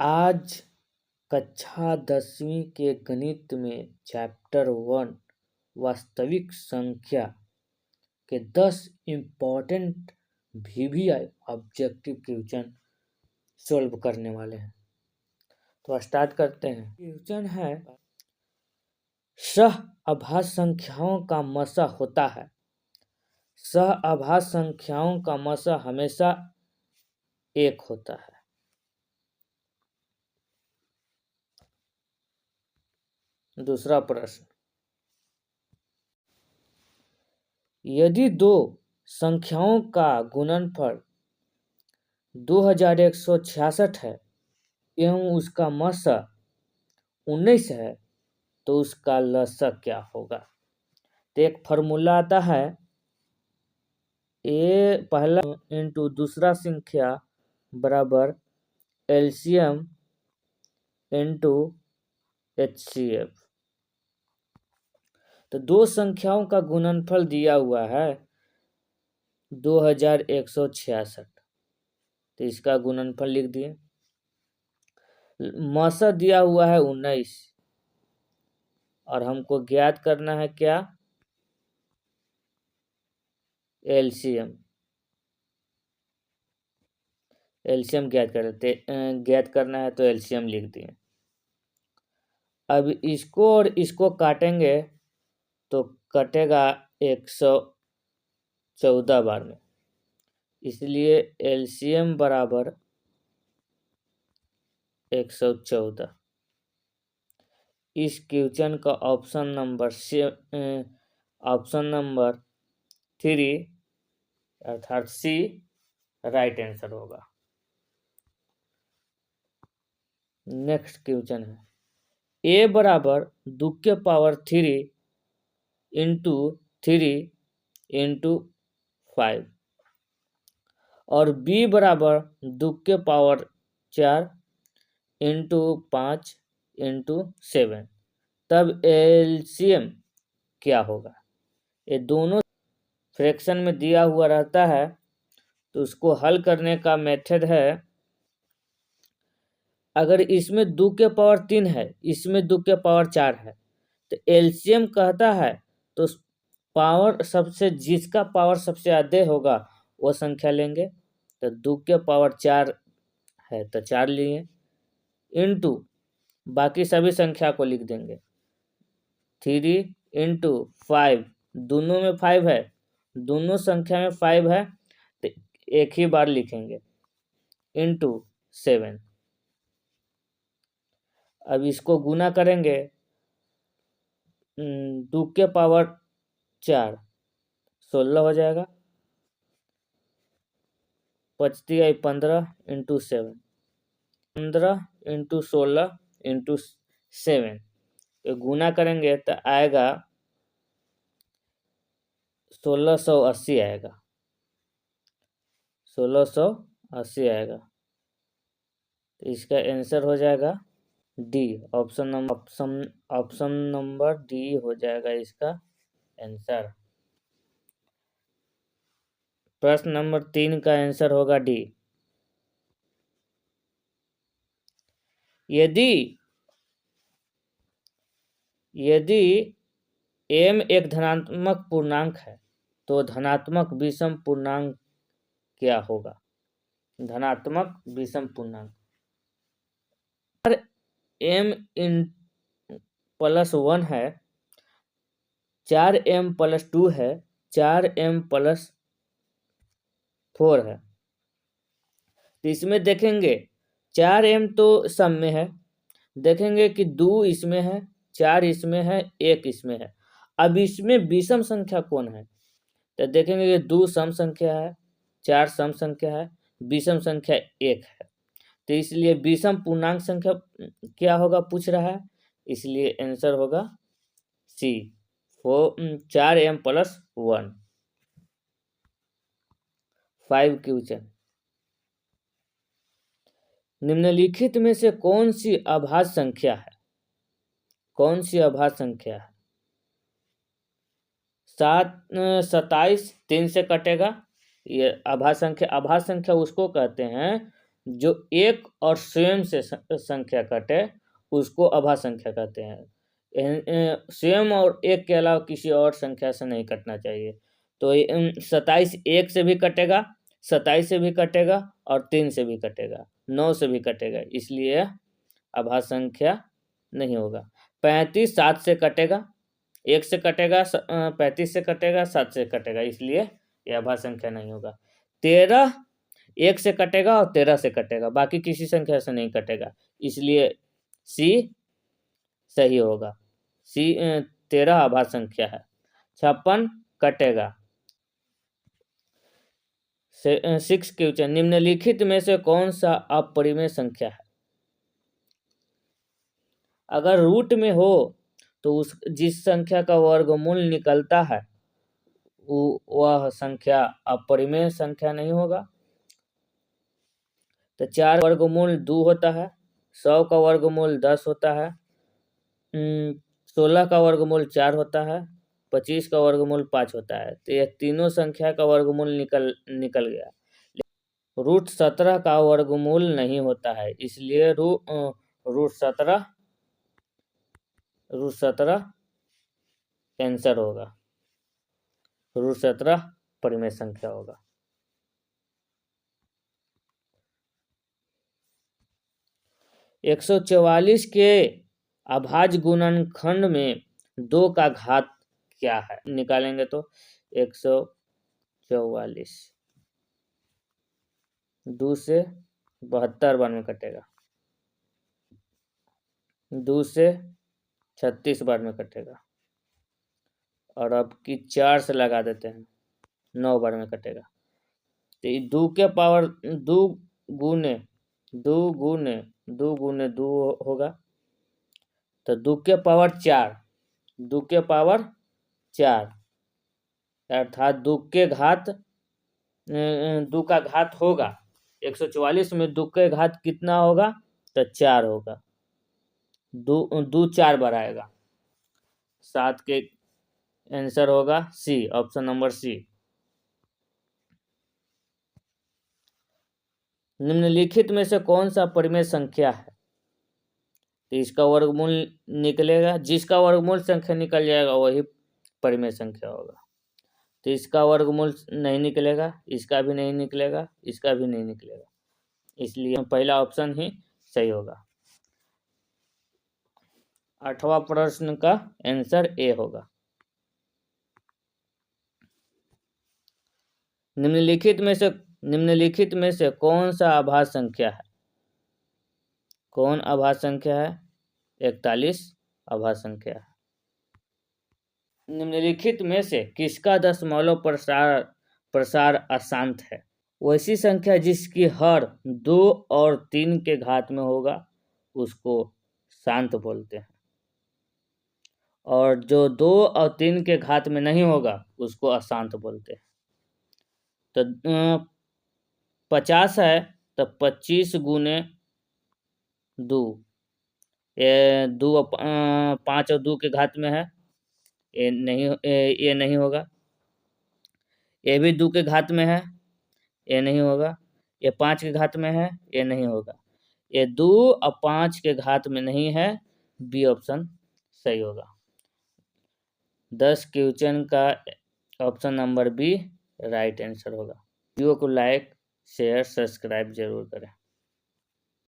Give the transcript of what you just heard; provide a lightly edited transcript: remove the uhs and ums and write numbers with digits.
आज कक्षा 10वीं के गणित में चैप्टर 1 वास्तविक संख्या के 10 important VBI objective question solve करने वाले हैं। तो स्टार्ट करते हैं। क्वेश्चन है, सह अभाज्य संख्याओं का मसा होता है। सह अभाज्य संख्याओं का मसा हमेशा 1 होता है। दूसरा प्रश्न, यदि दो संख्याओं का गुणनफल 2166 है एवं उसका मसा 19 है तो उसका लसा क्या होगा? तो एक फॉर्मूला आता है, ए पहला इंटू दूसरा संख्या बराबर एलसीएम इंटू HCF। तो दो संख्याओं का गुणनफल दिया हुआ है 2166, तो इसका गुणनफल लिख दिए। मसा दिया हुआ है 19 और हमको ज्ञात करना है क्या? एलसीएम ज्ञात करना है तो एलसीएम लिख दिए। अब इसको और इसको काटेंगे तो कटेगा 114 बार में, इसलिए एलसीएम बराबर 114। इस क्वेश्चन का ऑप्शन नंबर 3 अर्थात सी राइट आंसर होगा। नेक्स्ट क्वेश्चन है, ए बराबर 2 के पावर 3 इंटू 3 इंटू 5 और बी बराबर 2 के पावर 4 इंटू 5 इंटू 7, तब एलसीएम क्या होगा? ये दोनों फ्रैक्शन में दिया हुआ रहता है, तो उसको हल करने का मेथड है, अगर इसमें 2 के पावर 3 है, इसमें 2 के पावर 4 है, तो एलसीएम कहता है तो पावर सबसे जिसका पावर सबसे अधिक होगा वो संख्या लेंगे। तो 2 के पावर 4 है तो 4 लिए, इंटू बाकी सभी संख्या को लिख देंगे 3 इंटू 5, दोनों में 5 है, दोनों संख्या में 5 है तो एक ही बार लिखेंगे, इंटू 7। अब इसको गुना करेंगे 2 के पावर 4 16 हो जाएगा, बचती है 15 इंटू 7, 15 इंटू 16 इंटू 7, गुना करेंगे तो आएगा 1680 आएगा, 1680 आएगा। तो इसका आंसर हो जाएगा डी, ऑप्शन नंबर डी हो जाएगा इसका आंसर। प्रश्न नंबर 3 का आंसर होगा डी। यदि m एक धनात्मक पूर्णांक है तो धनात्मक विषम पूर्णांक क्या होगा? धनात्मक विषम पूर्णांक m प्लस 1 है, 4m प्लस 2 है, 4m प्लस 4 है, तो इसमें देखेंगे 4m तो सम में है, देखेंगे कि 2 इसमें है, 4 इसमें है, 1 इसमें है। अब इसमें विषम संख्या कौन है? तो देखेंगे कि 2 सम संख्या है, 4 सम संख्या है, विषम संख्या 1 है, तो इसलिए विषम पूर्णांक संख्या क्या होगा पूछ रहा है, इसलिए आंसर होगा सी 4m प्लस 1। 5 क्वेश्चन, निम्नलिखित में से कौन सी अभाज्य संख्या है? कौन सी अभाज्य संख्या है? 27 3 से कटेगा, ये अभाज्य संख्या उसको कहते हैं जो एक और स्वयं से संख्या कटे उसको अभा संख्या कहते हैं। स्वयं और एक के अलावा किसी और संख्या से नहीं कटना चाहिए। तो 27 एक से भी कटेगा, 27 से भी कटेगा और 3 से भी कटेगा, 9 से भी कटेगा, इसलिए अभा संख्या नहीं होगा। 35 7 से कटेगा, 1 से कटेगा, 35 से कटेगा, 7 से कटेगा, इसलिए यह अभा संख्या नहीं होगा। 13 1 से कटेगा और 13 से कटेगा, बाकी किसी संख्या से नहीं कटेगा, इसलिए सी सही होगा। सी 13 अभा संख्या है। 56 कटेगा। 6 क्वेश्चन, निम्नलिखित में से कौन सा अपरिमेय संख्या है? अगर रूट में हो तो उस जिस संख्या का वर्गमूल निकलता है वह संख्या अपरिमेय संख्या नहीं होगा। तो 4 वर्गमूल 2 होता है, 100 का वर्गमूल 10 होता है, 16 का वर्गमूल 4 होता है, 25 का वर्गमूल 5 होता है। तो यह तीनों संख्या का वर्गमूल निकल गया। रूट 17 का वर्गमूल नहीं होता है, इसलिए रूट 17 आंसर होगा। रूट 17 परिमेय संख्या होगा। 144 के अभाज्य गुणनखंड में 2 का घात क्या है? निकालेंगे तो 144 2 से 72 बार में कटेगा, 2 से 36 बार में कटेगा, और अब की 4 से लगा देते हैं, 9 बार में कटेगा। तो 2 के पावर 2 गुने 2 गुने 2 गुने 2 होगा, तो 2 के पावर 4, 2 के पावर 4 अर्थात 2 के घात 2 का घात होगा। 144 में 2 के घात कितना होगा? तो 4 होगा। 2 4 बार आएगा। 7 के आंसर होगा सी, ऑप्शन नंबर सी। निम्नलिखित में से कौन सा परिमेय संख्या है? तो इसका वर्गमूल निकलेगा, जिसका वर्गमूल संख्या निकल जाएगा वही परिमेय संख्या होगा। तो इसका वर्गमूल नहीं निकलेगा, इसका भी नहीं निकलेगा, इसका भी नहीं निकलेगा, इसलिए पहला ऑप्शन ही सही होगा। 8वां प्रश्न का आंसर ए होगा। निम्नलिखित में से कौन सा अभाज्य संख्या है? कौन अभाज्य संख्या है? 41 अभाज्य संख्या है। निम्नलिखित में से किसका दशमलव प्रसार अशांत है? वैसी संख्या जिसकी हर 2 और 3 के घात में होगा उसको शांत बोलते हैं, और जो 2 और 3 के घात में नहीं होगा उसको अशांत बोलते हैं। तो 50 है तो 25 गुने 2, ये 2 5 और 2 के घात में है, ये नहीं होगा। ये भी 2 के घात में है, ये नहीं होगा। ये 5 के घात में है, ये नहीं होगा। ये 2 और 5 के घात में नहीं है, बी ऑप्शन सही होगा। 10 क्वेश्चन का option number b right answer होगा। वीडियो को लाइक शेयर सब्सक्राइब जरूर करें।